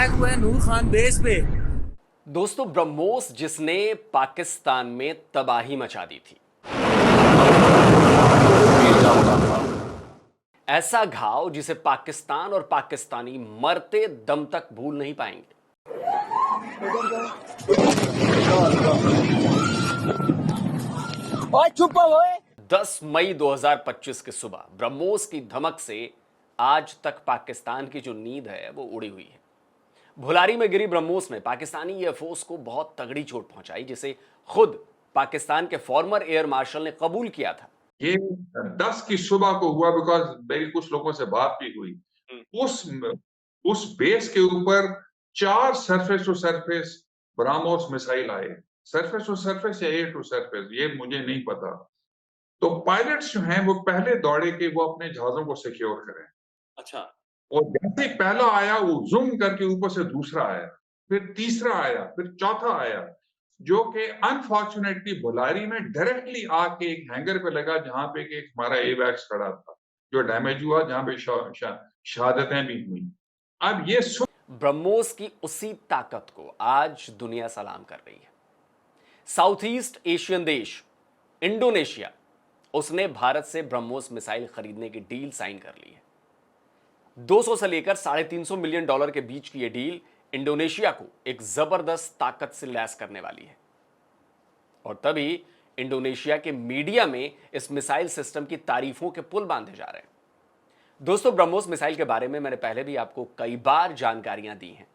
Attack हुआ है नूर Khan base पे। दोस्तों, ब्रह्मोस जिसने पाकिस्तान में तबाही मचा दी थी, ऐसा घाव जिसे पाकिस्तान और पाकिस्तानी मरते दम तक भूल नहीं पाएंगे। ओए चुप हो। 10 मई 2025 की सुबह ब्रह्मोस की धमक से आज तक पाकिस्तान की जो नींद है वो उड़ी हुई है। भुलारी में गिरी ब्रह्मोस ने पाकिस्तानी एयरफोर्स को बहुत तगड़ी चोट पहुंचाई, जिसे खुद पाकिस्तान के फॉर्मर एयर मार्शल ने कबूल किया था। ये 10 की सुबह को हुआ, बिकॉज मेरी कुछ लोगों से बात भी हुई। उस बेस के ऊपर 4 surface to surface BrahMos missile आए। सरफेस टू सरफेस या एयर टू सरफेस ये मुझे नहीं पता। तो पायलट्स जो हैं वो पहले दौड़े कि वो अपने जहाजों को सिक्योर करें। अच्छा। और जैसे ही पहला आया वो जूम करके ऊपर से दूसरा आया, फिर तीसरा आया, फिर चौथा आया, जो कि अनफॉर्चुनेटली बुलारी में डायरेक्टली आके एक हैंगर पे लगा जहां पे कि हमारा एवैक्स खड़ा था, जो डैमेज हुआ, जहां पे शहादतें भी हुई। अब ये ब्रह्मोस की उसी ताकत को आज दुनिया सलाम कर रही है। साउथ ईस्ट एशियन देश इंडोनेशिया, उसने भारत से ब्रह्मोस मिसाइल खरीदने की डील साइन कर ली है। 200 से लेकर $350 मिलियन के बीच की यह डील इंडोनेशिया को एक जबरदस्त ताकत से लैस करने वाली है। और तभी इंडोनेशिया के मीडिया में इस मिसाइल सिस्टम की तारीफों के पुल बांधे जा रहे हैं। दोस्तों, ब्रह्मोस मिसाइल के बारे में मैंने पहले भी आपको कई बार जानकारियां दी हैं।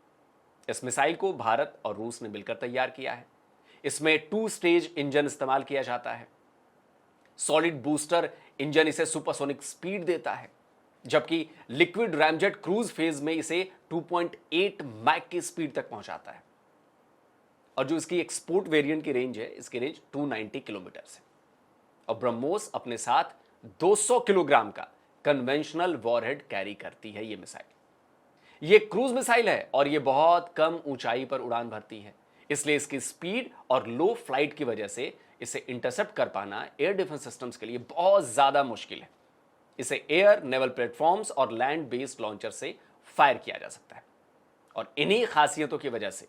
इस मिसाइल को भारत और रूस ने मिलकर तैयार किया है। इसमें 2 स्टेज इंजन इस्तेमाल किया जाता है। सॉलिड बूस्टर इंजन इसे सुपरसोनिक स्पीड देता है, जबकि लिक्विड रैमजेट क्रूज फेज में इसे 2.8 मैक की स्पीड तक पहुंचाता है। और जो इसकी एक्सपोर्ट वेरिएंट की रेंज है, इसकी रेंज 290 किलोमीटर है। और ब्रह्मोस अपने साथ 200 किलोग्राम का कन्वेंशनल वॉरहेड कैरी करती है। ये मिसाइल ये क्रूज मिसाइल है और ये बहुत कम ऊंचाई पर उड़ान भरती है, इसलिए इसकी स्पीड और लो फ्लाइट की वजह से इसे इंटरसेप्ट कर पाना एयर डिफेंस सिस्टम्स के लिए बहुत ज्यादा मुश्किल है। इसे एयर, नेवल प्लेटफॉर्म्स और लैंड बेस्ड लॉन्चर से फायर किया जा सकता है। और इन्हीं खासियतों की वजह से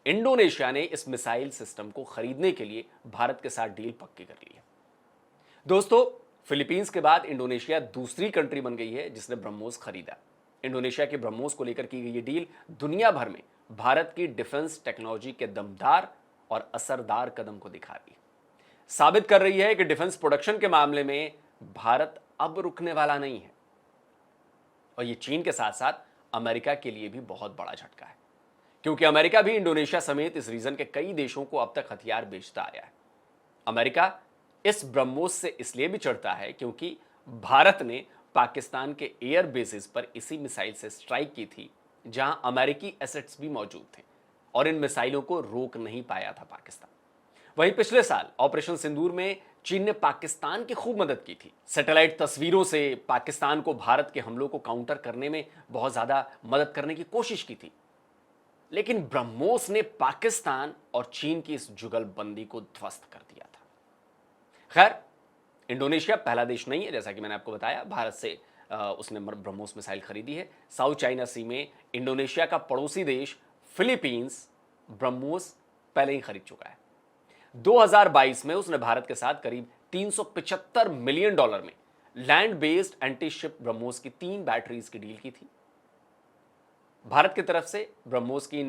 इंडोनेशिया ने इस मिसाइल सिस्टम को खरीदने के लिए भारत के साथ डील पक्की कर ली है। दोस्तों, फिलीपींस के बाद इंडोनेशिया दूसरी कंट्री बन गई है जिसने ब्रह्मोस खरीदा। इंडोनेशिया के ब्रह्मोस को लेकर की गई ये डील दुनिया भर में भारत की डिफेंस टेक्नोलॉजी के दमदार और असरदार कदम को दिखा रही है। साबित कर रही है कि डिफेंस प्रोडक्शन के मामले में भारत अब रुकने वाला नहीं है। और ये चीन के साथ साथ अमेरिका के लिए भी बहुत बड़ा झटका है, क्योंकि अमेरिका भी इंडोनेशिया समेत इस रीजन के कई देशों को अब तक हथियार बेचता आया है। अमेरिका इस ब्रह्मोस से इसलिए भी चढ़ता है क्योंकि भारत ने पाकिस्तान के एयर बेसिस पर इसी मिसाइल से स्ट्राइक की थी, जहां अमेरिकी एसेट्स भी मौजूद थे और इन मिसाइलों को रोक नहीं पाया था पाकिस्तान। वहीं पिछले साल ऑपरेशन सिंदूर में चीन ने पाकिस्तान की खूब मदद की थी। सैटेलाइट तस्वीरों से पाकिस्तान को भारत के हमलों को काउंटर करने में बहुत ज्यादा मदद करने की कोशिश की थी। लेकिन ब्रह्मोस ने पाकिस्तान और चीन की इस जुगलबंदी को ध्वस्त कर दिया था। खैर, इंडोनेशिया पहला देश नहीं है, जैसा कि मैंने आपको बताया, भारत से उसने ब्रह्मोस मिसाइल खरीदी है। साउथ चाइना सी में इंडोनेशिया का पड़ोसी देश फिलीपींस ब्रह्मोस पहले ही खरीद चुका है। 2022 में उसने भारत के साथ करीब $375 मिलियन में land based anti ship BrahMos की 3 बैटरीज की डील की थी। भारत की तरफ से ब्रह्मोस की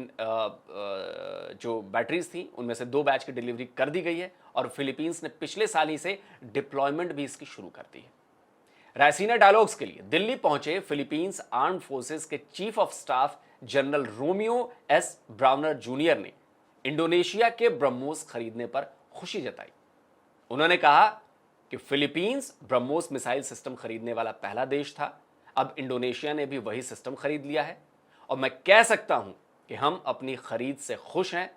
जो बैटरीज थी उनमें से 2 बैच की डिलीवरी कर दी गई है और फिलीपींस ने पिछले साल ही से डिप्लॉयमेंट भी इसकी शुरू कर दी है। रायसीना डायलॉग्स के लिए दिल्ली पहुंचे फिलीपींस आर्म फोर्सेस के chief of staff general Romeo S Brawner junior ने इंडोनेशिया के ब्रह्मोस खरीदने पर खुशी जताई। उन्होंने कहा कि फिलीपींस ब्रह्मोस मिसाइल सिस्टम खरीदने वाला पहला देश था। अब इंडोनेशिया ने भी वही सिस्टम खरीद लिया है और मैं कह सकता हूं कि हम अपनी खरीद से खुश हैं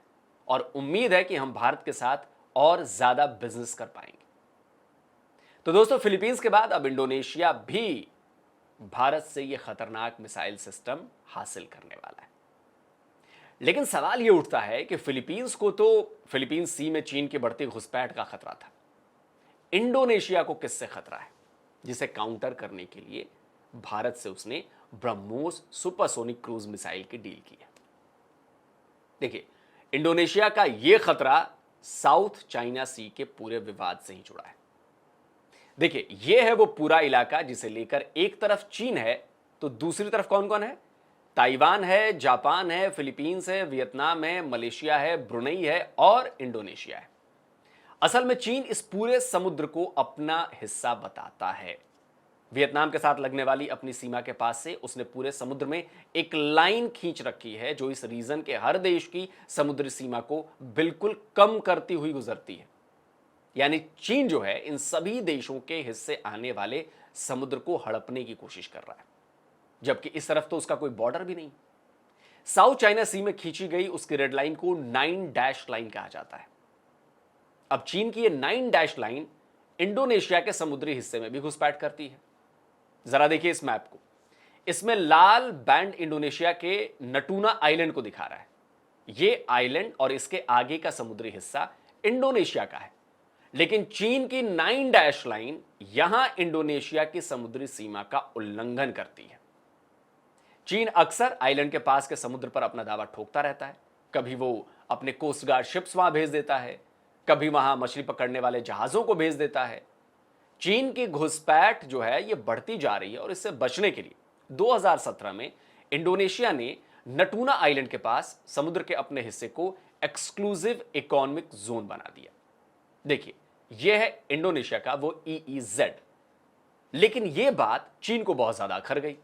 और उम्मीद है कि हम भारत के साथ और ज्यादा बिजनेस कर पाएंगे। तो दोस्तों, फिलीपींस के बाद अब इंडोनेशिया भी भारत से यह खतरनाक मिसाइल सिस्टम हासिल करने वाला है। लेकिन सवाल यह उठता है कि फिलीपींस को तो फिलीपींस सी में चीन की बढ़ती घुसपैठ का खतरा था, इंडोनेशिया को किससे खतरा है, जिसे काउंटर करने के लिए भारत से उसने ब्रह्मोस सुपरसोनिक क्रूज मिसाइल की डील की है। देखिए, इंडोनेशिया का यह खतरा साउथ चाइना सी के पूरे विवाद से ही जुड़ा है। देखिए, यह है वो पूरा इलाका जिसे लेकर एक तरफ चीन है तो दूसरी तरफ कौन कौन है? ताइवान है, जापान है, फिलीपींस है, वियतनाम है, मलेशिया है, ब्रुनेई है और इंडोनेशिया है। असल में चीन इस पूरे समुद्र को अपना हिस्सा बताता है। वियतनाम के साथ लगने वाली अपनी सीमा के पास से उसने पूरे समुद्र में एक लाइन खींच रखी है जो इस रीजन के हर देश की समुद्री सीमा को बिल्कुल कम करती हुई गुजरती है। यानी चीन जो है इन सभी देशों के हिस्से आने वाले समुद्र को हड़पने की कोशिश कर रहा है, जबकि इस तरफ तो उसका कोई बॉर्डर भी नहीं। साउथ चाइना सी में खींची गई उसकी रेड लाइन को 9 डैश लाइन कहा जाता है। अब चीन की ये 9 डैश लाइन इंडोनेशिया के समुद्री हिस्से में भी घुसपैठ करती है। जरा देखिए इस मैप को। इसमें लाल बैंड इंडोनेशिया के नटूना आइलैंड को दिखा रहा है। यह आइलैंड और इसके आगे का समुद्री हिस्सा इंडोनेशिया का है, लेकिन चीन की 9 डैश लाइन यहां इंडोनेशिया की समुद्री सीमा का उल्लंघन करती है। चीन अक्सर आइलैंड के पास के समुद्र पर अपना दावा ठोकता रहता है। कभी वो अपने कोस्ट गार्ड शिप्स वहां भेज देता है, कभी वहां मछली पकड़ने वाले जहाजों को भेज देता है। चीन की घुसपैठ जो है ये बढ़ती जा रही है और इससे बचने के लिए 2017 में इंडोनेशिया ने नटूना आइलैंड के पास समुद्र के अपने हिस्से को एक्सक्लूसिव इकोनॉमिक जोन बना दिया। देखिए, यह है इंडोनेशिया का वो EEZ। लेकिन यह बात चीन को बहुत ज्यादा अखर गई।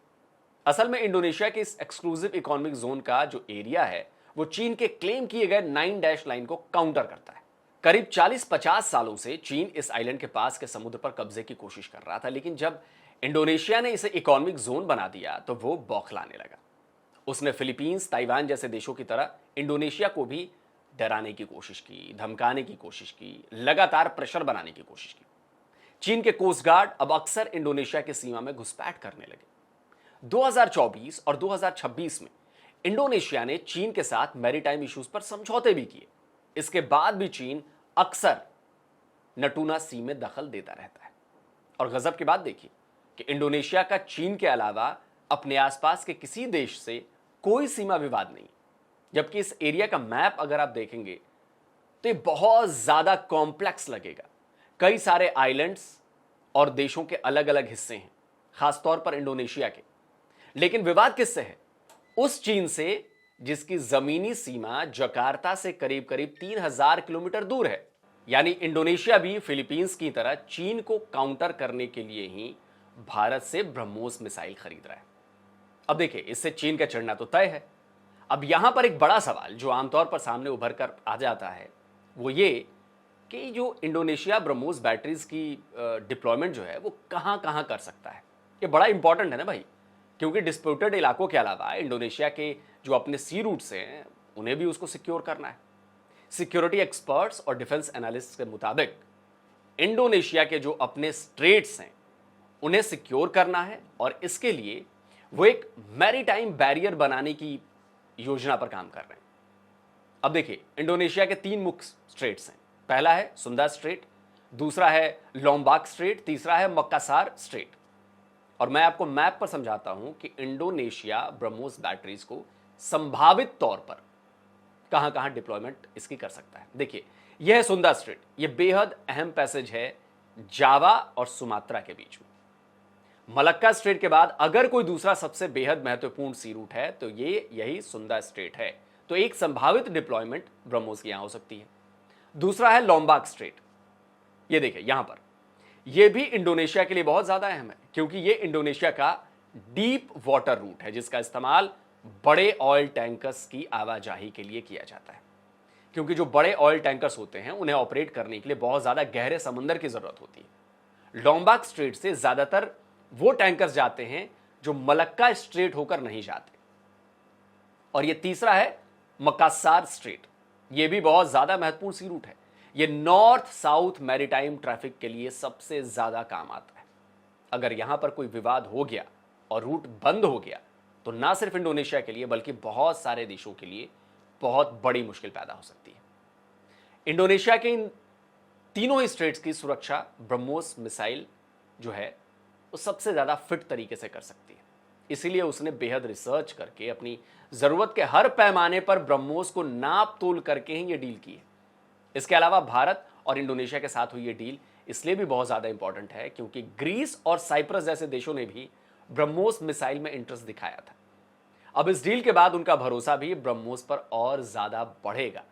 असल में इंडोनेशिया के इस एक्सक्लूसिव इकोनॉमिक जोन का जो एरिया है वो चीन के क्लेम किए गए 9 डैश लाइन को काउंटर करता है। करीब 40-50 सालों से चीन इस आइलैंड के पास के समुद्र पर कब्जे की कोशिश कर रहा था, लेकिन जब इंडोनेशिया ने इसे इकोनॉमिक जोन बना दिया तो वो बौखलाने लगा। उसने फिलीपींस, ताइवान जैसे देशों की तरह इंडोनेशिया को भी डराने की कोशिश की, धमकाने की कोशिश की, लगातार प्रेशर बनाने की कोशिश की। चीन के कोस्ट गार्ड अब अक्सर इंडोनेशिया की सीमा में घुसपैठ करने लगे। 2024 और 2026 में इंडोनेशिया ने चीन के साथ मैरीटाइम इश्यूज पर समझौते भी किए। इसके बाद भी चीन अक्सर नटूना सी में दखल देता रहता है। और गजब की बात देखिए कि इंडोनेशिया का चीन के अलावा अपने आसपास के किसी देश से कोई सीमा विवाद नहीं, जबकि इस एरिया का मैप अगर आप देखेंगे तो ये बहुत ज्यादा कॉम्प्लेक्स लगेगा। कई सारे आइलैंड्स और देशों के अलग अलग हिस्से हैं, खासतौर पर इंडोनेशिया के। लेकिन विवाद किससे है? उस चीन से जिसकी जमीनी सीमा जकार्ता से करीब करीब 3000 किलोमीटर दूर है। यानी इंडोनेशिया भी फिलीपींस की तरह चीन को काउंटर करने के लिए ही भारत से ब्रह्मोस मिसाइल खरीद रहा है। अब देखिए, इससे चीन का चढ़ना तो तय है। अब यहां पर एक बड़ा सवाल जो आमतौर पर सामने उभर कर आ जाता है वो ये कि जो इंडोनेशिया ब्रह्मोस बैटरीज की डिप्लॉयमेंट जो है वो कहां कहां कर सकता है। ये बड़ा इंपॉर्टेंट है ना भाई, क्योंकि डिस्प्यूटेड इलाकों के अलावा इंडोनेशिया के जो अपने सी रूट्स हैं उन्हें भी उसको सिक्योर करना है। सिक्योरिटी एक्सपर्ट्स और डिफेंस एनालिस्ट के मुताबिक इंडोनेशिया के जो अपने स्ट्रेट्स हैं उन्हें सिक्योर करना है और इसके लिए वो एक मैरीटाइम बैरियर बनाने की योजना पर काम कर रहे हैं। अब देखिए, इंडोनेशिया के 3 मुख्य स्ट्रेट्स हैं। पहला है सुंदा स्ट्रेट, दूसरा है लोम्बाक स्ट्रेट, तीसरा है मक्कासार स्ट्रेट। और मैं आपको मैप पर समझाता हूं कि इंडोनेशिया ब्रह्मोस बैटरीज को संभावित तौर पर कहां कहां डिप्लॉयमेंट इसकी कर सकता है। देखिए, यह है सुंदा स्ट्रेट। यह बेहद अहम पैसेज है जावा और सुमात्रा के बीच में। मलक्का स्ट्रेट के बाद अगर कोई दूसरा सबसे बेहद महत्वपूर्ण सी रूट है तो ये यही सुंदा स्ट्रेट है। तो एक संभावित डिप्लॉयमेंट ब्रह्मोस की यहां हो सकती है। दूसरा है लोम्बाक स्ट्रेट। ये देखिए यहां पर, यह भी इंडोनेशिया के लिए बहुत ज्यादा अहम है क्योंकि यह इंडोनेशिया का डीप वाटर रूट है जिसका इस्तेमाल बड़े ऑयल टैंकर्स की आवाजाही के लिए किया जाता है। क्योंकि जो बड़े ऑयल टैंकर्स होते हैं उन्हें ऑपरेट करने के लिए बहुत ज्यादा गहरे समंदर की जरूरत होती है। लोम्बाक स्ट्रेट से ज्यादातर वो टैंकर्स जाते हैं जो मलक्का स्ट्रेट होकर नहीं जाते। और ये तीसरा है मकासार स्ट्रेट। ये भी बहुत ज्यादा महत्वपूर्ण सी रूट है। ये नॉर्थ साउथ मैरीटाइम ट्रैफिक के लिए सबसे ज्यादा काम आता है। अगर यहां पर कोई विवाद हो गया और रूट बंद हो गया तो ना सिर्फ इंडोनेशिया के लिए बल्कि बहुत सारे देशों के लिए बहुत बड़ी मुश्किल पैदा हो सकती है। इंडोनेशिया के इन तीनों ही स्ट्रेट्स की सुरक्षा ब्रह्मोस मिसाइल जो है वो सबसे ज्यादा फिट तरीके से कर सकती है। इसीलिए उसने बेहद रिसर्च करके अपनी जरूरत के हर पैमाने पर ब्रह्मोस को नाप तोल करके ही ये डील की है। इसके अलावा भारत और इंडोनेशिया के साथ हुई ये डील इसलिए भी बहुत ज्यादा इंपॉर्टेंट है क्योंकि ग्रीस और साइप्रस जैसे देशों ने भी ब्रह्मोस मिसाइल में इंटरेस्ट दिखाया था। अब इस डील के बाद उनका भरोसा भी ब्रह्मोस पर और ज्यादा बढ़ेगा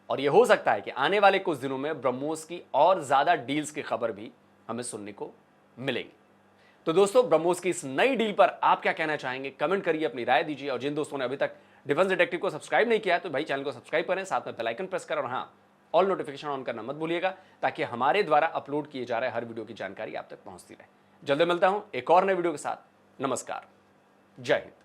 और यह हो सकता है कि आने वाले कुछ दिनों में ब्रह्मोस की और ज्यादा डील्स की खबर भी हमें सुनने को मिलेगी। तो दोस्तों, ब्रह्मोस की इस नई डील पर आप क्या कहना चाहेंगे, कमेंट करिए, अपनी राय दीजिए। और जिन दोस्तों ने अभी तक डिफेंस डिटेक्टिव को सब्सक्राइब नहीं किया तो भाई चैनल को सब्सक्राइब करें, साथ में बेल आइकन प्रेस करें और हाँ, ऑल नोटिफिकेशन ऑन करना मत भूलिएगा ताकि हमारे द्वारा अपलोड किए जा रहे हर वीडियो की जानकारी आप तक पहुंचती रहे। जल्दी मिलता हूं एक और नए वीडियो के साथ। नमस्कार, जय हिंद।